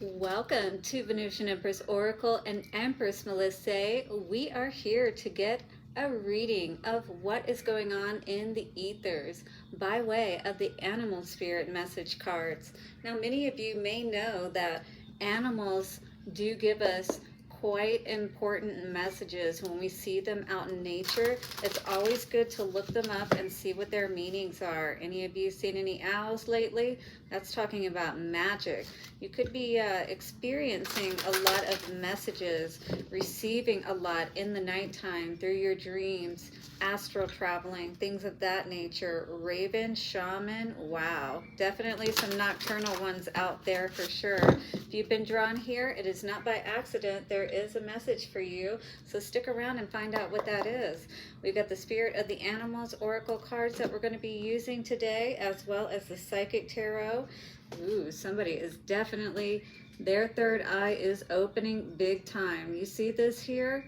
Welcome to Venusian Empress Oracle and Empress Melissae. We are here to get a reading of what is going on in the ethers by way of the animal spirit message cards. Now, many of you may know that animals do give us quite important messages when we see them out in nature. It's always good to look them up and see what their meanings are. Any of you seen any owls lately? That's talking about magic. You could be experiencing a lot of messages, receiving a lot in the nighttime through your dreams, astral traveling, things of that nature. Raven, shaman, wow. Definitely some nocturnal ones out there for sure. If you've been drawn here, it is not by accident. There is a message for you, so stick around and find out what that is. We've got the Spirit of the Animals Oracle cards that we're going to be using today, as well as the Psychic Tarot. Ooh, somebody is definitely, their third eye is opening big time. You see this here?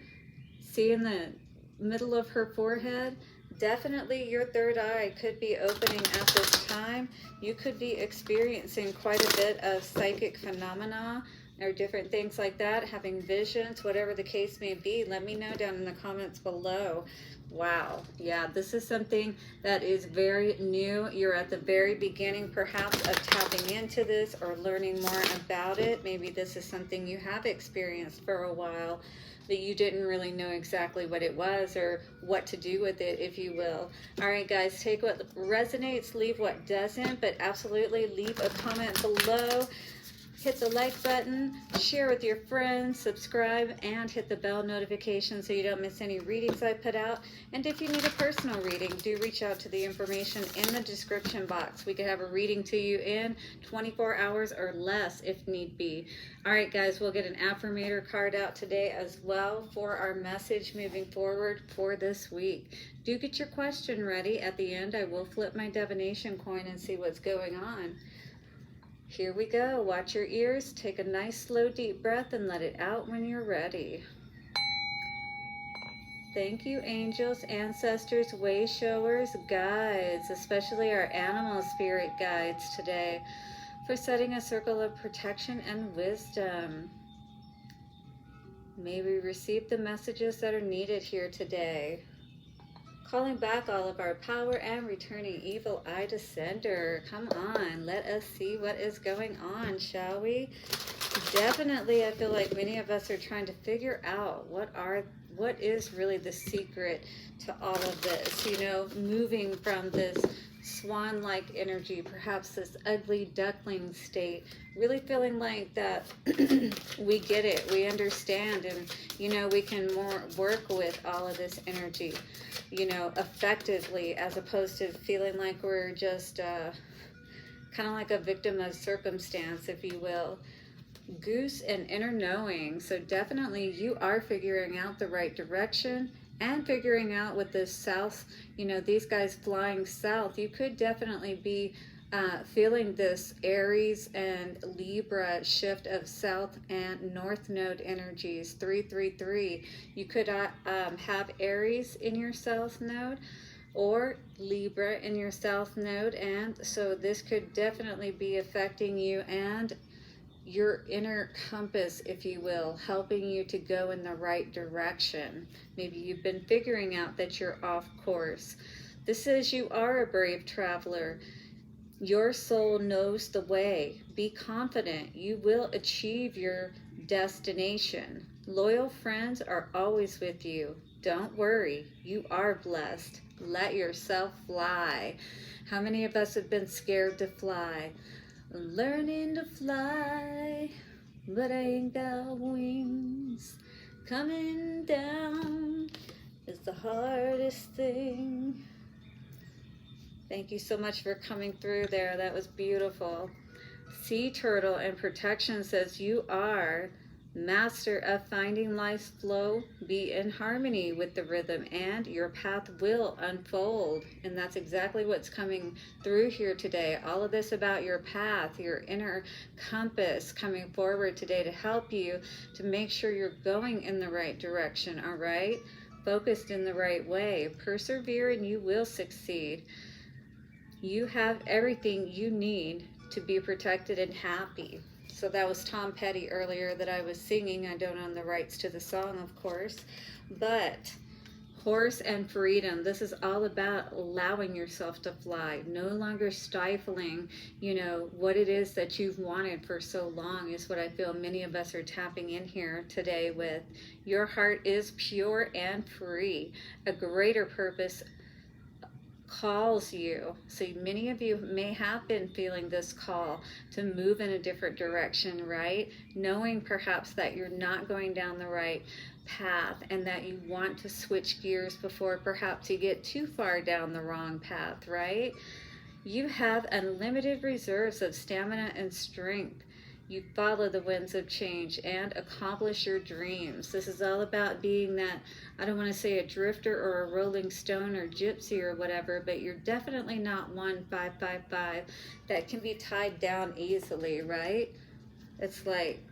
See in the middle of her forehead? Definitely your third eye could be opening at this time. You could be experiencing quite a bit of psychic phenomena or different things like that, having visions, whatever the case may be. Let me know down in the comments below. Wow, yeah, this is something that is very new. You're at the very beginning perhaps of tapping into this or learning more about it. Maybe this is something you have experienced for a while, that you didn't really know exactly what it was or what to do with it, if you will. All right, guys, take what resonates, leave what doesn't, but absolutely leave a comment below. Hit the like button, share with your friends, subscribe, and hit the bell notification so you don't miss any readings I put out. And if you need a personal reading, do reach out to the information in the description box. We could have a reading to you in 24 hours or less if need be. All right, guys, we'll get an affirmator card out today as well for our message moving forward for this week. Do get your question ready. At the end, I will flip my divination coin and see what's going on. Here we go. Watch your ears. Take a nice, slow, deep breath and let it out when you're ready. Thank you, angels, ancestors, way showers, guides, especially our animal spirit guides today, for setting a circle of protection and wisdom. May we receive the messages that are needed here today. Calling back all of our power and returning evil eye to sender. Come on, let us see what is going on, shall we? Definitely, I feel like many of us are trying to figure out what is really the secret to all of this. You know, moving from this swan-like energy, perhaps this ugly duckling state, really feeling like that we get it, we understand, and you know, we can more work with all of this energy, you know, effectively, as opposed to feeling like we're just kind of like a victim of circumstance, if you will. Goose and inner knowing. So definitely you are figuring out the right direction and figuring out with this south, you know, these guys flying south, you could definitely be feeling this Aries and Libra shift of south and north node energies, 333. You could have Aries in your south node or Libra in your south node, and so this could definitely be affecting you and your inner compass, if you will, helping you to go in the right direction. Maybe you've been figuring out that you're off course. This says you are a brave traveler. Your soul knows the way. Be confident. You will achieve your destination. Loyal friends are always with you. Don't worry. You are blessed. Let yourself fly. How many of us have been scared to fly? Learning to fly, but I ain't got wings. Coming down is the hardest thing. Thank you so much for coming through there. That was beautiful. Sea Turtle and Protection says you are master of finding life's flow. Be in harmony with the rhythm and your path will unfold. And that's exactly what's coming through here today. All of this about your path, your inner compass coming forward today to help you to make sure you're going in the right direction, all right? Focused in the right way. Persevere and you will succeed. You have everything you need to be protected and happy. So that was Tom Petty earlier that I was singing. I don't own the rights to the song, of course. But horse and freedom. This is all about allowing yourself to fly, no longer stifling, what it is that you've wanted for so long is what I feel many of us are tapping in here today with. Your heart is pure and free. A greater purpose calls you. So many of you may have been feeling this call to move in a different direction, right? Knowing perhaps that you're not going down the right path and that you want to switch gears before perhaps you get too far down the wrong path, right? You have unlimited reserves of stamina and strength. You follow the winds of change and accomplish your dreams. This is all about being that, I don't want to say a drifter or a rolling stone or gypsy or whatever, but you're definitely not 1555 that can be tied down easily, right? It's like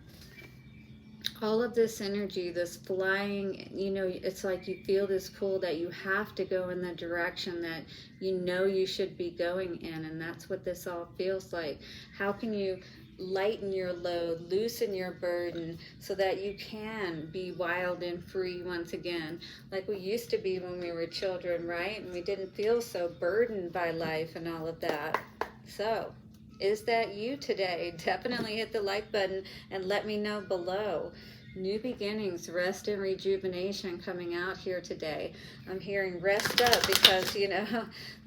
all of this energy, this flying, it's like you feel this pull that you have to go in the direction that you should be going in, and that's what this all feels like. How can you lighten your load, loosen your burden so that you can be wild and free once again, like we used to be when we were children, right? And we didn't feel so burdened by life and all of that. So, is that you today? Definitely hit the like button and let me know below. New beginnings, rest and rejuvenation coming out here today. I'm hearing rest up because,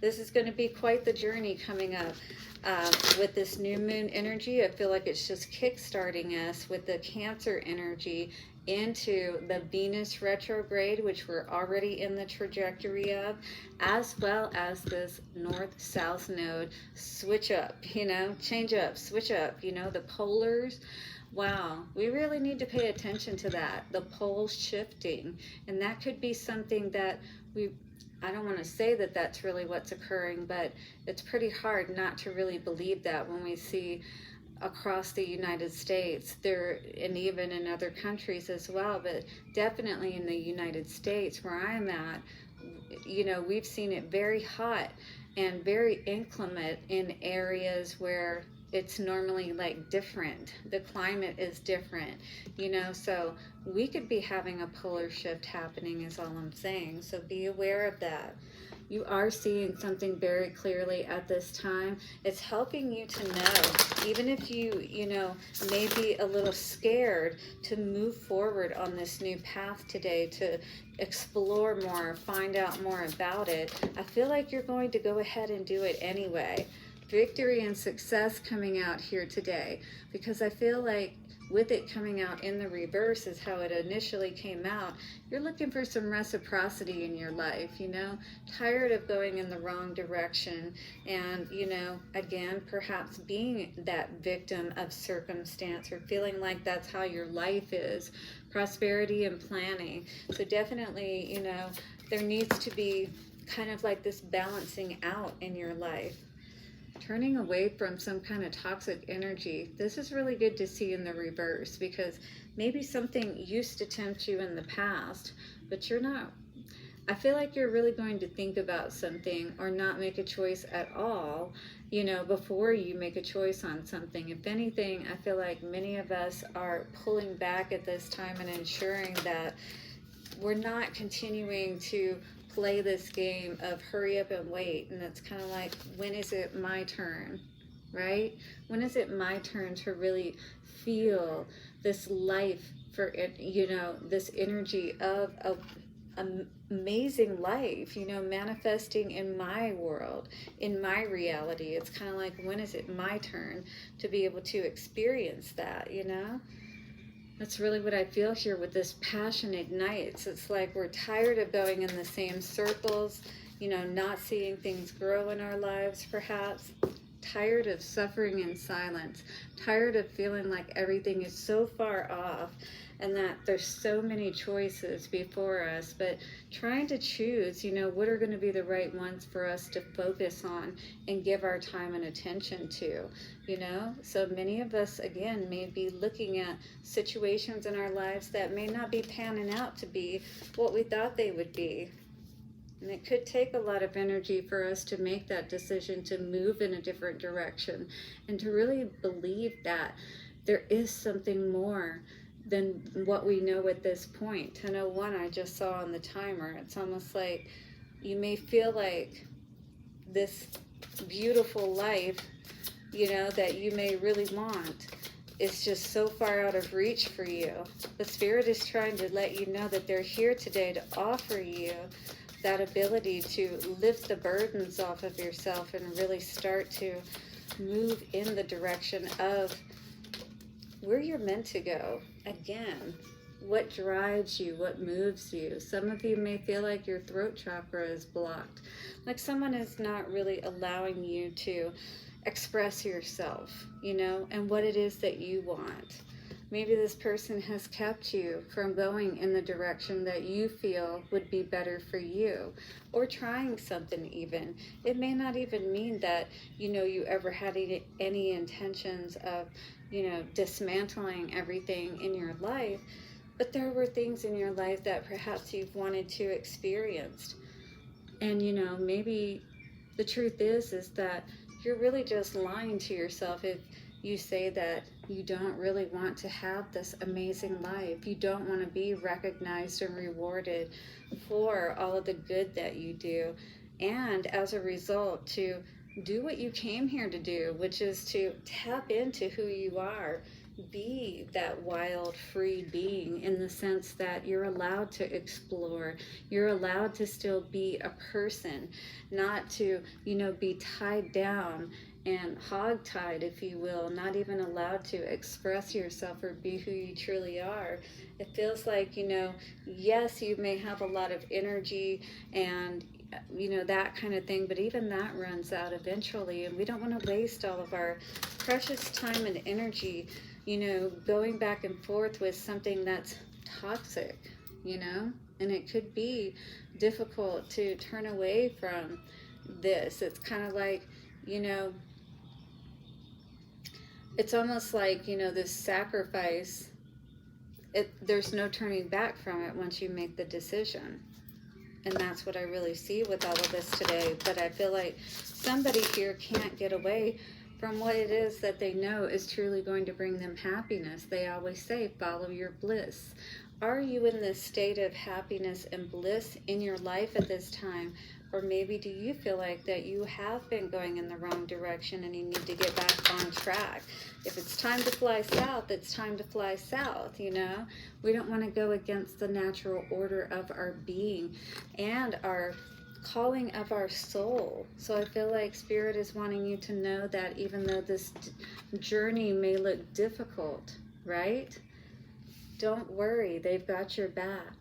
this is going to be quite the journey coming up. With this new moon energy, I feel like it's just kick-starting us with the Cancer energy into the Venus retrograde, which we're already in the trajectory of, as well as this north-south node switch up, change up, switch up, the polars. Wow, we really need to pay attention to that, the poles shifting, and that could be something that I don't want to say that that's really what's occurring, but it's pretty hard not to really believe that when we see across the United States there, and even in other countries as well, but definitely in the United States where I'm at, we've seen it very hot and very inclement in areas where it's normally like different. The climate is different, so we could be having a polar shift happening is all I'm saying. So be aware of that. You are seeing something very clearly at this time. It's helping you to know, even if you may be a little scared to move forward on this new path today, to explore more, find out more about it. I feel like you're going to go ahead and do it anyway. Victory and success coming out here today, because I feel like with it coming out in the reverse is how it initially came out. You're looking for some reciprocity in your life, tired of going in the wrong direction and, again, perhaps being that victim of circumstance or feeling like that's how your life is. Prosperity and planning. So definitely, there needs to be kind of like this balancing out in your life. Turning away from some kind of toxic energy. This is really good to see in the reverse, because maybe something used to tempt you in the past, but you're not. I feel like you're really going to think about something or not make a choice at all, before you make a choice on something. If anything, I feel like many of us are pulling back at this time and ensuring that we're not continuing to play this game of hurry up and wait, and it's kind of like, when is it my turn, right? When is it my turn to really feel this life for it, this energy of amazing life, manifesting in my world, in my reality. It's kind of like, when is it my turn to be able to experience that, That's really what I feel here with this passion ignites. It's like we're tired of going in the same circles, not seeing things grow in our lives perhaps. Tired of suffering in silence. Tired of feeling like everything is so far off and that there's so many choices before us, but trying to choose, what are going to be the right ones for us to focus on and give our time and attention to, So many of us, again, may be looking at situations in our lives that may not be panning out to be what we thought they would be. And it could take a lot of energy for us to make that decision to move in a different direction and to really believe that there is something more than what we know at this point. 10:01 I just saw on the timer. It's almost like you may feel like this beautiful life, you know, that you may really want is just so far out of reach for you. The Spirit is trying to let you know that they're here today to offer you that ability to lift the burdens off of yourself and really start to move in the direction of where you're meant to go. Again, what drives you, what moves you. Some of you may feel like your throat chakra is blocked, like someone is not really allowing you to express yourself, you know, and what it is that you want. Maybe this person has kept you from going in the direction that you feel would be better for you, or trying something even. It may not even mean that, you know, you ever had any intentions of, you know, dismantling everything in your life, but there were things in your life that perhaps you've wanted to experience. And, you know, maybe the truth is that you're really just lying to yourself if you say that you don't really want to have this amazing life. You don't want to be recognized and rewarded for all of the good that you do. And as a result, to do what you came here to do, which is to tap into who you are. Be that wild, free being, in the sense that you're allowed to explore. You're allowed to still be a person, not to, you know, be tied down and hog-tied, if you will, not even allowed to express yourself or be who you truly are. It feels like, you know, yes, you may have a lot of energy and, you know, that kind of thing, but even that runs out eventually, and we don't want to waste all of our precious time and energy, you know, going back and forth with something that's toxic, you know. And it could be difficult to turn away from this. It's kind of like, you know, it's almost like, you know, this sacrifice, there's no turning back from it once you make the decision. And that's what I really see with all of this today. But I feel like somebody here can't get away from what it is that they know is truly going to bring them happiness. They always say, follow your bliss. Are you in this state of happiness and bliss in your life at this time? Or maybe do you feel like that you have been going in the wrong direction and you need to get back on track? If it's time to fly south, it's time to fly south, you know? We don't want to go against the natural order of our being and our calling of our soul. So I feel like Spirit is wanting you to know that even though this journey may look difficult, right? Don't worry, they've got your back.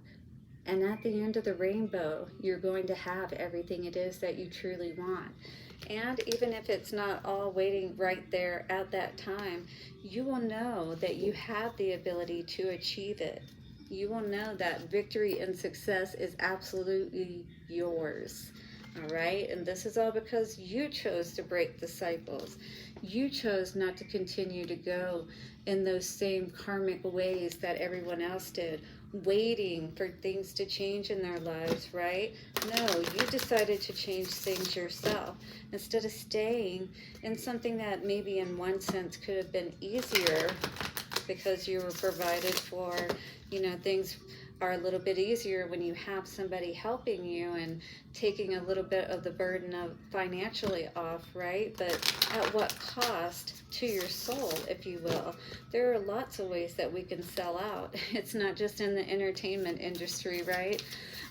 And at the end of the rainbow, you're going to have everything it is that you truly want. And even if it's not all waiting right there at that time, you will know that you have the ability to achieve it. You will know that victory and success is absolutely yours. All right? And this is all because you chose to break the cycles. You chose not to continue to go in those same karmic ways that everyone else did, waiting for things to change in their lives, right? No, you decided to change things yourself instead of staying in something that maybe in one sense could have been easier because you were provided for. You know, things are a little bit easier when you have somebody helping you and taking a little bit of the burden of financially off, right? But at what cost to your soul, if you will? There are lots of ways that we can sell out. It's not just in the entertainment industry, right?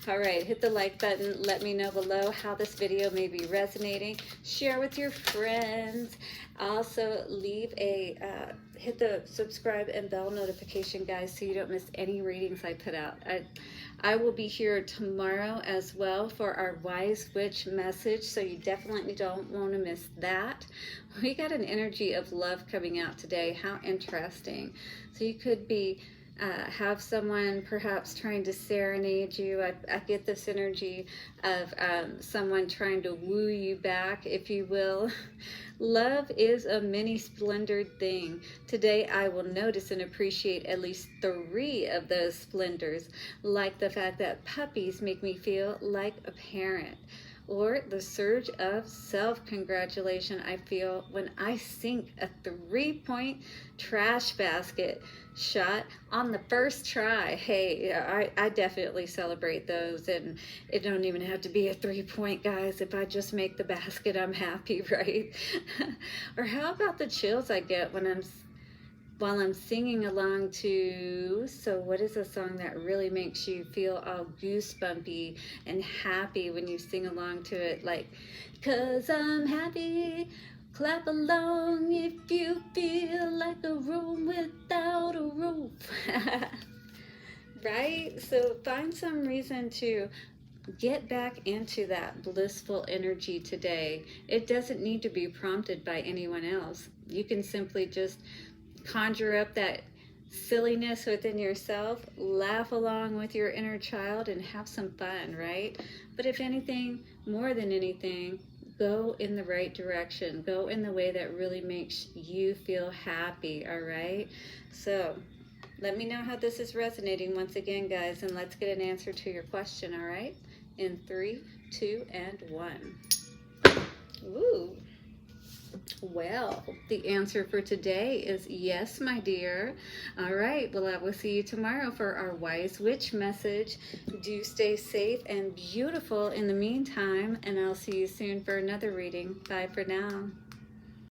All right, hit the like button. Let me know below how this video may be resonating. Share with your friends. Also, leave a hit the subscribe and bell notification, guys, so you don't miss any readings I put out. I will be here tomorrow as well for our Wise Witch message, so you definitely don't want to miss that. We got an energy of love coming out today. How interesting. So you could be have someone perhaps trying to serenade you. I get this energy of someone trying to woo you back, if you will. Love is a many splendored thing. Today I will notice and appreciate at least 3 of those splendors, like the fact that puppies make me feel like a parent. or the surge of self-congratulation I feel when I sink a 3-point trash basket shot on the first try. Hey, I definitely celebrate those, and it don't even have to be a 3-point, guys. If I just make the basket, I'm happy, right? Or how about the chills I get while I'm singing along to, so what is a song that really makes you feel all goosebumpy and happy when you sing along to it? Like, 'cause I'm happy, clap along if you feel like a room without a roof. Right? So find some reason to get back into that blissful energy today. It doesn't need to be prompted by anyone else. You can simply just conjure up that silliness within yourself, laugh along with your inner child, and have some fun, right? But if anything, more than anything, go in the right direction. Go in the way that really makes you feel happy, all right? So let me know how this is resonating once again, guys, and let's get an answer to your question, all right? In 3, 2, and 1. Ooh. Well, the answer for today is yes, my dear. All right, well, I will see you tomorrow for our Wise Witch message. Do stay safe and beautiful in the meantime, and I'll see you soon for another reading. Bye for now.